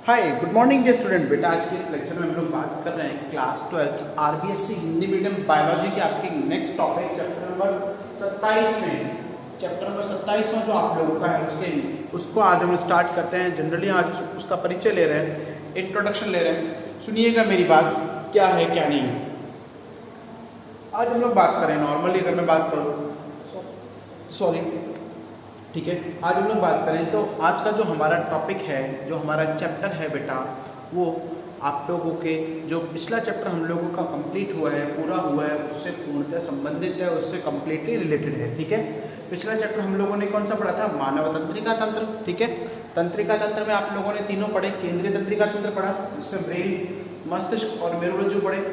Hi good morning day student. बेटा आज के इस लेक्चर में हम लोग बात कर रहे हैं class 12 RBSC Hindi medium biology के आपके नेक्स्ट टॉपिक चैप्टर नंबर 27 में। चैप्टर नंबर 27 में जो आप लोगों का है उसको आज हम स्टार्ट करते हैं। जनरली आज उसका परिचय ले रहे हैं, इंट्रोडक्शन ले रहे हैं। सुनिएगा मेरी बात, क्या है क्या नहीं है। आज हम लोग बात करें, नॉर्मली अगर मैं बात करूँ सॉरी ठीक है, आज हम लोग बात करें तो आज का जो हमारा टॉपिक है, जो हमारा चैप्टर है बेटा, वो आप लोगों के जो पिछला चैप्टर हम लोगों का कंप्लीट हुआ है, पूरा हुआ है, उससे पूर्णतः संबंधित है, उससे कम्प्लीटली रिलेटेड है। ठीक है, पिछला चैप्टर हम लोगों ने कौन सा पढ़ा था? मानव तंत्रिका तंत्र। ठीक है, तंत्रिका तंत्र में आप लोगों ने तीनों पढ़े। केंद्रीय तंत्रिका तंत्र पढ़ा, जिसमें ब्रेन, मस्तिष्क और मेरुरज्जु पढ़े।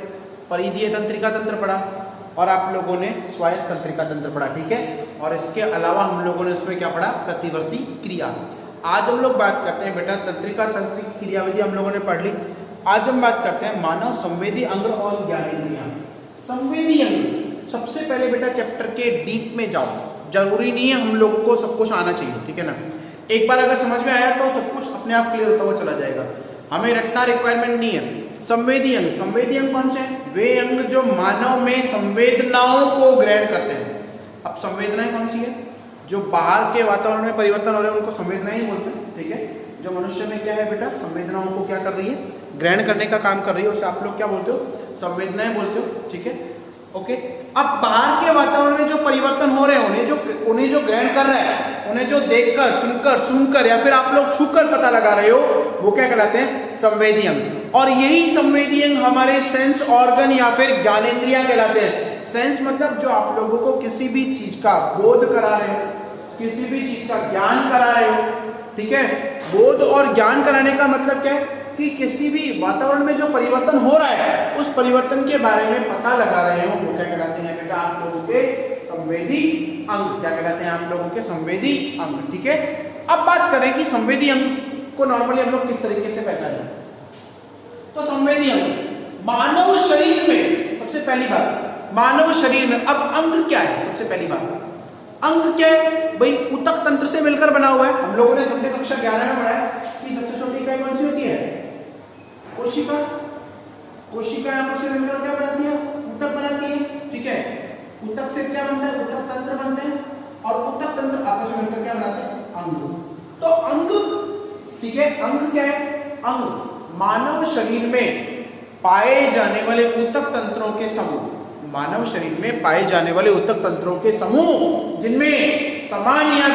परिधीय तंत्रिका तंत्र पढ़ा और आप लोगों ने स्वायत्त तंत्रिका तंत्र पढ़ा। ठीक है, और इसके अलावा हम लोगों ने उसमें क्या पढ़ा? प्रतिवर्ती क्रिया। आज हम लोग बात करते हैं बेटा तंत्रिका तंत्र की क्रियाविधि हम लोगों ने पढ़ ली। आज हम बात करते हैं मानव संवेदी अंग और ज्ञानेंद्रियां। संवेदी अंग, सबसे पहले बेटा चैप्टर के डीप में जाओ। जरूरी नहीं है हम लोगों को सब कुछ आना चाहिए, ठीक है ना। एक बार अगर समझ में आया तो सब कुछ अपने आप क्लियर होता हुआ चला जाएगा, हमें रटना रिक्वायरमेंट नहीं है। संवेदी अंग, संवेदी अंग कौन से हैं? वे अंग जो मानव में संवेदनाओं को ग्रहण करते हैं। अब संवेदनाएं कौन सी है? जो बाहर के वातावरण में परिवर्तन हो रहे हैं उनको संवेदनाएं ही बोलते हैं। ठीक है, जो मनुष्य में क्या है बेटा, संवेदनाओं को क्या कर रही है? ग्रहण करने का काम कर रही है, उसे आप लोग क्या बोलते हो? संवेदनाएं बोलते हो। ठीक है, ओके। अब बाहर के वातावरण में जो परिवर्तन हो रहे हैं उन्हें जो ग्रहण कर रहा है, उन्हें जो देखकर, सुनकर, सूंघकर या फिर आप लोग छूकर पता लगा रहे हो, वो क्या कहलाते हैं? संवेदी अंग। और यही संवेदी अंग हमारे सेंस ऑर्गन या फिर ज्ञानेंद्रियां कहलाते हैं। सेंस मतलब जो आप लोगों को किसी भी चीज का बोध करा रहे हो, किसी भी चीज का ज्ञान करा रहे हो। ठीक है, बोध और ज्ञान कराने का मतलब क्या है कि किसी भी वातावरण में जो परिवर्तन हो रहा है उस परिवर्तन के बारे में पता लगा रहे हो, वो क्या कहलाते हैं बेटा? आप लोगों के संवेदी अंग। क्या कहलाते हैं? आप लोगों के संवेदी अंग। ठीक है, अब बात करें कि संवेदी अंग को नॉर्मली हम लोग किस तरीके से पहचानें। तो संवेदी अंग मानव शरीर में, सबसे पहली बात मानव शरीर में, अब अंग क्या है? सबसे पहली बात अंग क्या है भाई? ऊतक तंत्र से मिलकर बना हुआ है। हम लोगों ने सबने कक्षा 11 में पढ़ा है कि सबसे छोटी इकाई कौन सी होती है? कोशिका। कोशिका आपस में मिलकर क्या बनाती है? ऊतक बनाती है। ठीक है, ऊतक से क्या बनता है? ऊतक तंत्र बनते हैं और ऊतक तंत्र आपस में मिलकर क्या बनाते हैं? अंग। तो अंग, ठीक है, अंग क्या है? अंग मानव शरीर में पाए जाने वाले ऊतक तंत्रों के समूह। मानव शरीर में पाए जाने वाले ऊतक तंत्रों के समूह जिनमें समान या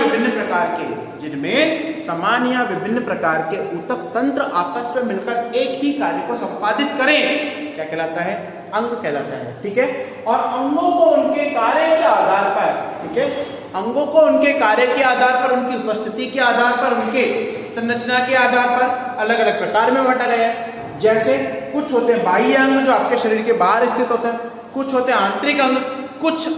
विभिन्न प्रकार के ऊतक तंत्र आपस में मिलकर एक ही कार्य को संपादित करें, क्या कहलाता है? अंग कहलाता है। ठीक है, और अंगों को उनके कार्य के आधार पर, ठीक है, अंगों को उनके कार्य के आधार पर, उनकी उपस्थिति के आधार पर, उनके संरचना के आधार पर अलग अलग प्रकार में बांटा गया है। जैसे कुछ होते हैं बाह्य अंग जो आपके शरीर के बाहर स्थित होते हैं, कुछ होते हैं आंतरिक अंग, कुछ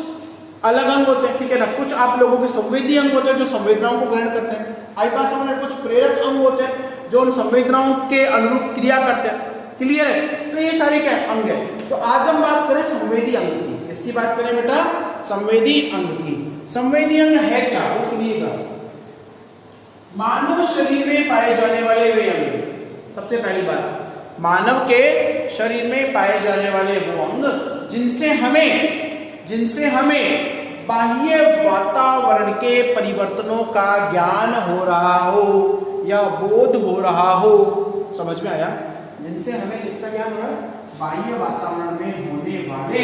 अलग अंग होते हैं। ठीक है ना, कुछ आप लोगों के संवेदी अंग होते हैं जो संवेदनाओं को ग्रहण करते हैं। आईपास में कुछ प्रेरक अंग होते हैं जो उन संवेदनाओं के अनुरूप क्रिया करते हैं। क्लियर है? तो ये सारे क्या अंग है। तो आज हम बात करें संवेदी अंग की। किसकी बात करें बेटा? संवेदी अंग की। संवेदी अंग है क्या, वो सुनिएगा। मानव शरीर में पाए जाने वाले वे अंग। सबसे पहली बात, मानव के शरीर में पाए जाने वाले वो अंग जिनसे हमें बाह्य वातावरण के परिवर्तनों का ज्ञान हो रहा हो या बोध हो रहा हो। समझ में आया? जिनसे हमें किसका ज्ञान हो रहा है? बाह्य वातावरण में होने वाले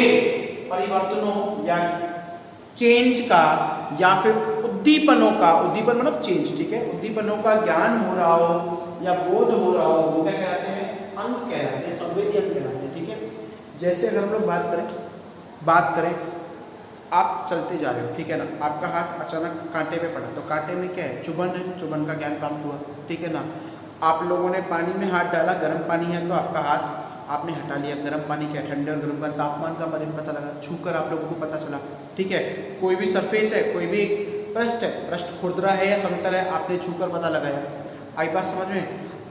परिवर्तनों या चेंज का या फिर उद्दीपनों का, उद्दीपन मतलब चेंज, ठीक है, उद्दीपनों का ज्ञान हो रहा हो या बोध हो रहा हो, वो क्या कहलाते हैं? अंग कहलाते हैं, संवेदी अंग कहलाते हैं। ठीक है, जैसे अगर हम लोग बात करें आप चलते जा रहे हो, ठीक है ना, आपका हाथ अचानक कांटे पे पड़ा, तो कांटे में क्या है? चुभन है, चुभन का ज्ञान प्राप्त हुआ। ठीक है ना, आप लोगों ने पानी में हाथ डाला, गर्म पानी है तो आपका हाथ आपने हटा लिया। गर्म पानी क्या है? ठंडे और गर्म का तापमान का बारे में पता लगा, छूकर आप लोगों को पता चला। ठीक है, कोई भी सरफेस है, कोई भी पृष्ठ है, पृष्ठ खुरदरा है या समतल है, आपने छूकर पता लगाया। आई बात समझ में?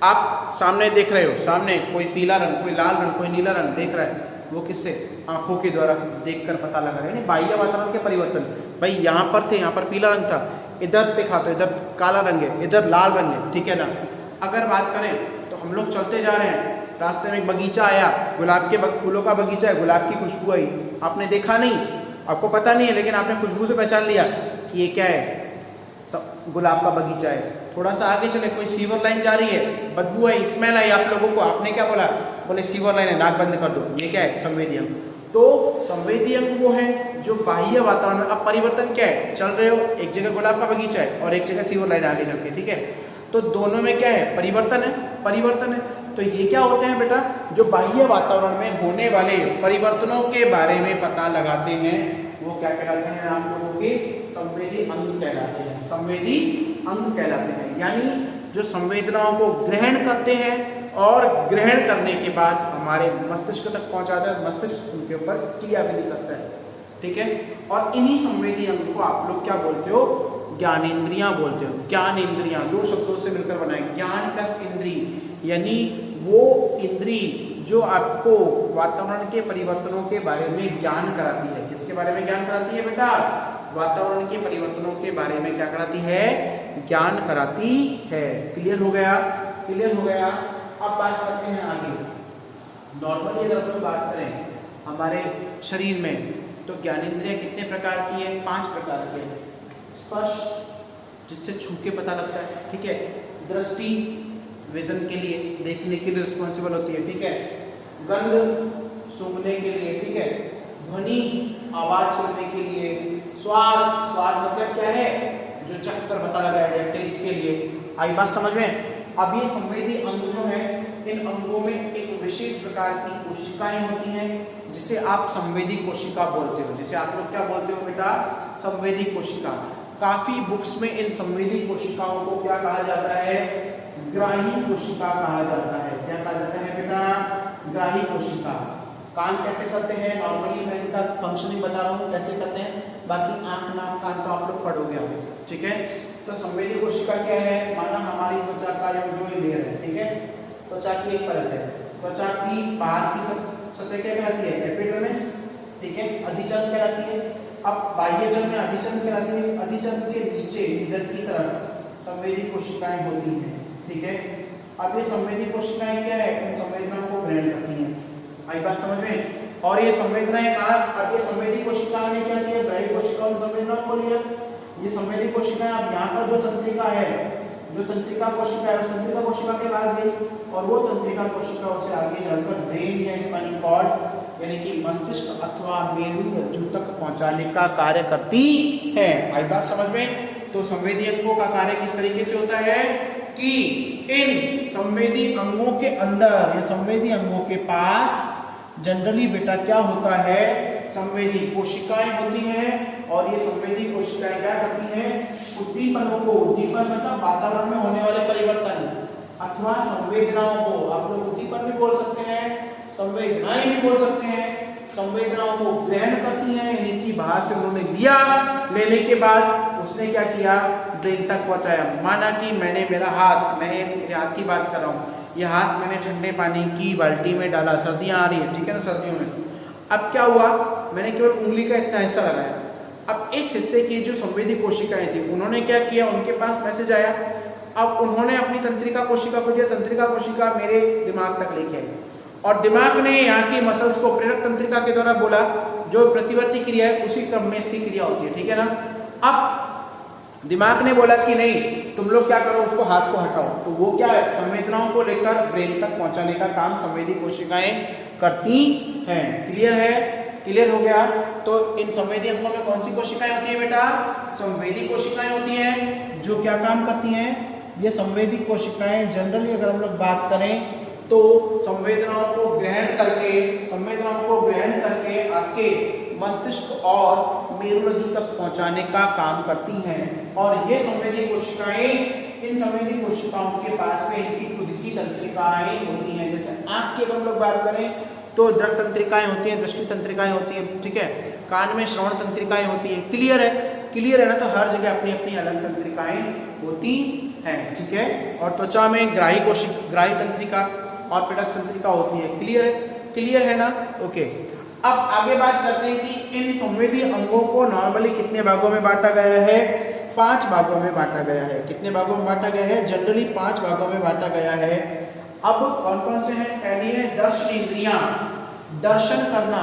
आप सामने देख रहे हो, सामने कोई पीला रंग, कोई लाल रंग, कोई नीला रंग देख रहा है, वो किससे? आंखों के द्वारा देखकर पता लगा रहे हैं। बाह्य वातावरण के परिवर्तन, भाई यहाँ पर थे, यहाँ पर पीला रंग था, इधर देखा तो इधर काला रंग है, इधर लाल रंग है। ठीक है ना, अगर बात करें तो हम लोग चलते जा रहे हैं, रास्ते में एक बगीचा आया, गुलाब के फूलों का बगीचा है, गुलाब की खुशबू आई, आपने देखा नहीं, आपको पता नहीं है, लेकिन आपने खुशबू से पहचान लिया कि ये क्या है, गुलाब का बगीचा है। थोड़ा सा आगे चले, कोई सीवर लाइन जा रही है, बदबू आई, स्मेल आई आप लोगों को, आपने क्या बोला, बोले सीवर लाइन है, नाक बंद कर दो। ये क्या है, संवेदी अंग। तो संवेदी अंग वो है जो बाह्य वातावरण में, अब परिवर्तन क्या है, चल रहे हो, एक जगह गुलाब का बगीचा है और एक जगह सीवर लाइन आगे चल के, ठीक है, तो दोनों में क्या है, परिवर्तन है, परिवर्तन है। तो ये क्या होते हैं बेटा, जो बाह्य वातावरण में होने वाले परिवर्तनों के बारे में पता लगाते हैं, वो क्या कहलाते हैं, आप लोगों के संवेदी अंग कहलाते हैं, संवेदी अंग कहलाते हैं। यानी जो संवेदनाओं को ग्रहण करते हैं और ग्रहण करने के बाद हमारे मस्तिष्क तक पहुंचाता है, मस्तिष्क उनके ऊपर क्रियाविधि करता है, ठीक है। और इन्हीं संवेदी अंग को आप लोग क्या बोलते हो, ज्ञानेंद्रियां बोलते हो। ज्ञानेंद्रियां दो शब्दों से मिलकर बनाए, ज्ञान प्लस इंद्री, यानी वो इंद्री जो आपको वातावरण के परिवर्तनों के बारे में ज्ञान कराती है। किसके बारे में ज्ञान कराती है बेटा, वातावरण के परिवर्तनों के बारे में क्या कराती है, ज्ञान कराती है। क्लियर हो गया, क्लियर हो गया। अब बात करते हैं आगे। नॉर्मली अगर हम लोग बात करें हमारे शरीर में, तो ज्ञानेंद्रियां कितने प्रकार की है, 5 प्रकार की है। स्पर्श, जिससे छू के पता लगता है, ठीक है। दृष्टि, विजन के लिए, देखने के लिए रिस्पॉन्सिबल होती है, ठीक है। गंध, सूंघने के लिए, ठीक है। ध्वनि, आवाज सुनने के लिए। स्वाद, स्वाद मतलब क्या है, जो चख कर पता लगाया जाए, टेस्ट के लिए। आई बात समझ में। अब ये संवेदी अंग जो है, इन अंगों में एक विशेष प्रकार की कोशिकाएं होती हैं, जिसे आप संवेदी कोशिका बोलते हो। जिसे आप लोग क्या बोलते हो बेटा, संवेदी कोशिका। काफी बुक्स में इन संवेदी कोशिकाओं को क्या कहा जाता है, ग्राही कोशिका कहा जाता है। क्या कहा जाता है बेटा, ग्राही कोशिका। काम कैसे करते हैं, नॉर्मली मैं इनका फंक्शनिंग बता रहा हूँ कैसे करते हैं, बाकी आंख नाक कान तो आप लोग पढ़ोगे अभी, ठीक है। तो संवेदी कोशिका क्या है, माना हमारी त्वचा का जो लेयर है, ठीक है, त्वचा की एक परत है, त्वचा की बाहर की सतह क्या कहलाती है, एपिडर्मिस, ठीक है, अधिचर्म कहलाती है। अब बाह्यचर्म में अधिचर्म कहलाती है। अधिचर्म के नीचे इधर की तरफ संवेदी कोशिकाएं होती हैं, ठीक है। अब ये संवेदी कोशिकाएं क्या है, उन संवेदनाओं को ग्रहण करती हैं। आई बात समझ में। और ये संवेदनाएं कहाँ, अब ये संवेदी कोशिकाओं ने क्या किया, ग्राही कोशिकाओं ने संवेदनाओं को लिया। ये संवेदी कोशिकाएं अब यहाँ पर जो तंत्रिका है, जो तंत्रिका कोशिका है, उस तंत्रिका कोशिका के पास गई और वो तंत्रिका कोशिका उसे आगे चलकर ब्रेन या स्पाइनल कॉर्ड यानी कि मस्तिष्क अथवा मेरु रज्जु तक पहुंचाने का कार्य करती है। आई बात समझ में। तो संवेदी अंगों का कार्य किस तरीके से होता है कि इन संवेदी अंगों के अंदर या संवेदी अंगों के पास जनरली बेटा क्या होता है, संवेदी कोशिकाएं होती हैं। और ये संवेदी कोशिकाएं क्या करती हैं, उद्दीपनों को, उद्दीपन मतलब वातावरण में होने वाले परिवर्तन अथवा संवेदनाओं को, आप लोग उद्दीपन भी बोल सकते हैं, संवेदनाएं भी बोल सकते हैं, संवेदनाओं को ग्रहण करती हैं। यानी कि बाहर से उन्होंने लिया, लेने के बाद उसने क्या किया, ब्रेन तक पहुंचाया। माना कि मैंने मेरा हाथ, मैं मेरे हाथ की बात कर रहा हूँ, ये हाथ मैंने ठंडे पानी की बाल्टी में डाला, सर्दियाँ आ रही है, ठीक है ना, सर्दियों में। अब क्या हुआ, मैंने केवल उंगली का इतना हिस्सा लगाया। अब इस हिस्से की जो संवेदी कोशिकाएं थी, उन्होंने क्या किया, उनके पास मैसेज आया। अब उन्होंने अपनी तंत्रिका कोशिका को दिया, तंत्रिका कोशिका मेरे दिमाग तक लेके आई और दिमाग ने यहाँ की मसल्स को प्रेरक तंत्रिका के द्वारा बोला, जो प्रतिवर्ती क्रिया है उसी क्रम में इसकी क्रिया होती है, ठीक है ना। अब दिमाग ने बोला कि नहीं, तुम लोग क्या करो, उसको हाथ को हटाओ। तो वो क्या है, संवेदनाओं को लेकर ब्रेन तक पहुंचाने का काम संवेदी कोशिकाएं करती हैं। क्लियर है, क्लियर हो गया। तो इन संवेदी अंगों में कौन सी कोशिकाएं होती है बेटा, संवेदी कोशिकाएं होती हैं, जो क्या काम करती हैं, ये संवेदी कोशिकाएं जनरली अगर हम लोग बात करें तो संवेदनाओं को ग्रहण करके, संवेदनाओं को ग्रहण करके आपके मस्तिष्क और मेरुरज्जु तक पहुंचाने का काम करती हैं। और ये संवेदी कोशिकाएं, इन संवेदी कोशिकाओं के पास में इनकी खुद की तंत्रिकाएं होती हैं। जैसे आंख की अगर हम लोग बात करें तो दृक तंत्रिकाएं होती हैं, दृष्टि तंत्रिकाएं होती हैं, ठीक है। कान में श्रवण तंत्रिकाएं होती हैं। क्लियर है, क्लियर है ना। तो हर जगह अपनी अपनी अलग तंत्रिकाएं होती हैं, ठीक है। और त्वचा में ग्राही तंत्रिका और प्रेरक तंत्रिका होती है। क्लियर है, क्लियर है ना, ओके। अब आगे बात करते हैं कि इन संवेदी अंगों को नॉर्मली कितने भागों में बांटा गया है, 5 भागों में बांटा गया है। कितने भागों में बांटा गया है, जनरली 5 भागों में बांटा गया है। अब कौन कौन से हैं? पहली है दर्शन इंद्रियां, दर्शन करना,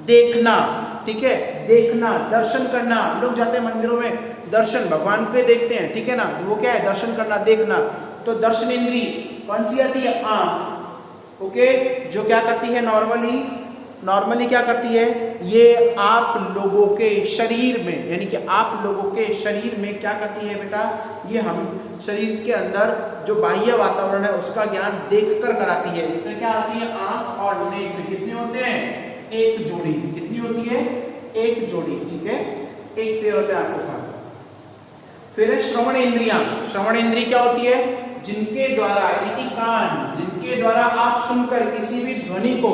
देखना, ठीक है, देखना, दर्शन करना। लोग जाते हैं मंदिरों में दर्शन, भगवान को देखते हैं, ठीक है ना, वो क्या है? दर्शन करना, देखना। तो दर्शन इंद्री कौन सी आती है? आंख, ओके, जो क्या करती है? नॉर्मली क्या करती है? ये आप लोगों के शरीर में, यानी कि आप लोगों के शरीर में क्या करती है बेटा? ये हम शरीर के अंदर जो बाह्य वातावरण है उसका ज्ञान देखकर कराती है। इसमें क्या आती है? आंख और नेत्र कितने होते हैं? एक जोड़ी। कितनी होती है? एक जोड़ी, ठीक है, एक पेयर होता है आपके पास। फिर है श्रवण इंद्रियां। श्रवण इंद्रिय क्या होती है? जिनके द्वारा, यानी कि कान, जिनके द्वारा आप सुनकर किसी भी ध्वनि को,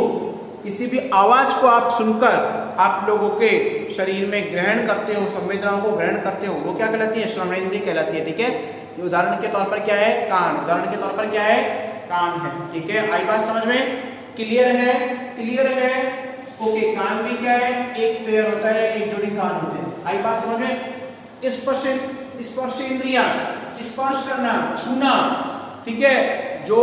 किसी भी आवाज को आप सुनकर आप लोगों के शरीर में ग्रहण करते हो, संवेदनाओं को ग्रहण करते हो, वो क्या कहलाती है? श्रवण इंद्रिय कहलाती है, ठीक है। उदाहरण के तौर पर क्या है? कान। उदाहरण के तौर पर क्या है? कान है, ठीक है। आई बात समझ में? क्लियर है? क्लियर है, ओके। कान भी क्या है? एक पेयर होता है, एक जोड़ी कान होते हैं। आई बात समझ में? स्पर्श इंद्रियां, स्पर्श करना, छूना, ठीक है, जो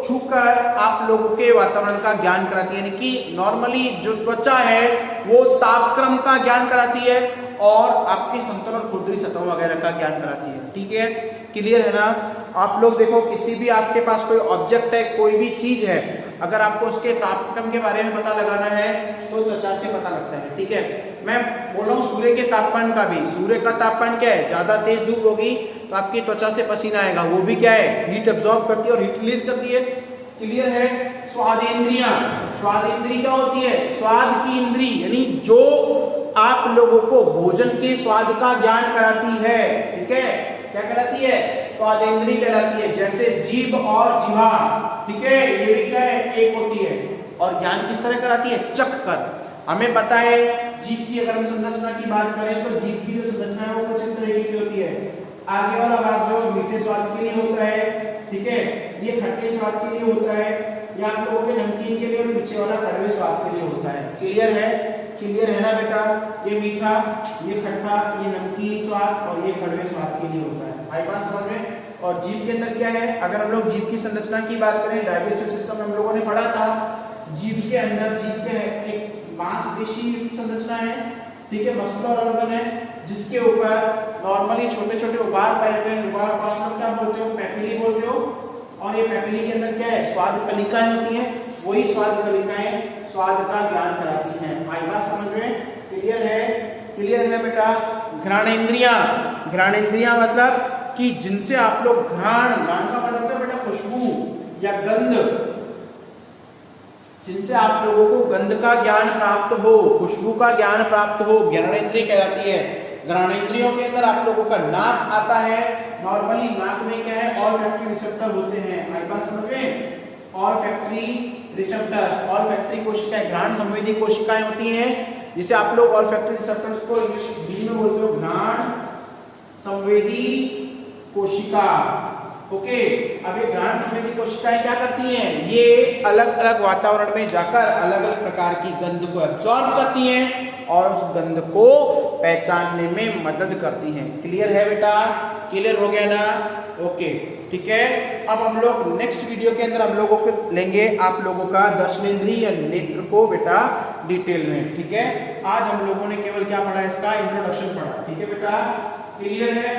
छूकर आप लोगों के वातावरण का ज्ञान कराती है। यानी कि नॉर्मली जो त्वचा है वो तापक्रम का ज्ञान कराती है और आपके समतल और खुरदरी सतहों वगैरह का ज्ञान कराती है, ठीक है। क्लियर है ना? आप लोग देखो, किसी भी आपके पास कोई ऑब्जेक्ट है, कोई भी चीज है, अगर आपको उसके तापक्रम के बारे में पता लगाना है तो त्वचा से पता लगता है, ठीक है। मैं बोल रहा हूँ सूर्य के तापमान का भी। सूर्य का तापमान क्या है? ज्यादा तेज धूप होगी तो आपकी त्वचा से पसीना आएगा, वो भी क्या है? हीट एब्जॉर्ब करती है और हीट रिलीज करती है। क्लियर है? स्वाद इंद्रियां। स्वाद इंद्री क्या होती है? स्वाद की इंद्री, यानी जो आप लोगों को भोजन के स्वाद का ज्ञान कराती है, ठीक है। क्या कहलाती है? स्वाद इंद्री कहलाती है। जैसे जीभ और जिह्वा, ठीक है, ये भी क्या है? एक होती है। और ज्ञान किस तरह कराती है? चख कर। हमें पता है जीभ की, अगर हम संरचना की बात करें तो जीभ की जो संरचना है वो कुछ इस तरह की होती है। आगे वाला भाग जो मीठे स्वाद के लिए होता है, ठीक है, ये खट्टे स्वाद के लिए होता है, या आप लोगों के नमकीन के लिए, और पीछे वाला कड़वे स्वाद के लिए होता है। क्लियर है? क्लियर है ना बेटा? ये मीठा, ये खट्टा, ये नमकीन स्वाद और ये कड़वे स्वाद के लिए होता है। आई बात समझ में? और जीभ के अंदर क्या है? अगर हम लोग जीभ की संरचना की बात करें, डाइजेस्टिव सिस्टम हम लोगों ने पढ़ा था, जीभ के अंदर जीभ के एक मांसपेशी संरचना है, ठीक है, मस्कुलर ऑर्गन है, जिसके ऊपर नॉर्मली छोटे छोटे उबार पाए जाते हैं। उबार को आप लोग क्या बोलते हो? पेपिली बोलते हो। और ये पेपिली के अंदर क्या है? स्वाद कलिकाएं होती हैं। वही स्वाद कलिकाएं स्वाद का ज्ञान कराती हैं। आई बात समझ में? क्लियर है? क्लियर है बेटा? घ्राणेंद्रियां। घ्राणेंद्रियां मतलब कि जिनसे आप लोग घ्राण, घ्राण का मतलब होता है बेटा खुशबू या गंध, जिनसे आप लोगों को गंध का ज्ञान प्राप्त हो, खुशबू का ज्ञान प्राप्त हो, घ्राणेंद्रिय कहलाती है। घ्राणेंद्रियों के अंदर आप लोगों का नाक आता है। नॉर्मली नाक में क्या है? ऑलफैक्टरी रिसेप्टर होते हैं। आई बात समझ में? ऑलफैक्टरी रिसेप्टर्स, ऑलफैक्टरी कोशिकाएं, घ्राण संवेदी कोशिकाएं होती हैं, जिसे आप लोग ऑलफैक्टरी रिसेप्टर्स को इंग्लिश हिंदी में बोलते हो घ्राण संवेदी कोशिका, ओके। अब ये घ्राण संवेदी कोशिकाएं क्या करती हैं? ये अलग अलग वातावरण में जाकर अलग अलग प्रकार की गंध को एब्जॉर्ब करती हैं और उस गंध को पहचानने में मदद करती हैं। क्लियर है बेटा? क्लियर हो गया ना? ओके, ठीक है। अब हम लोग नेक्स्ट वीडियो के अंदर हम लोगों को लेंगे आप लोगों का दर्शनेंद्रिय या नेत्र को बेटा डिटेल में, ठीक है। आज हम लोगों ने केवल क्या पढ़ा? इसका इंट्रोडक्शन पढ़ा, ठीक है बेटा? क्लियर है?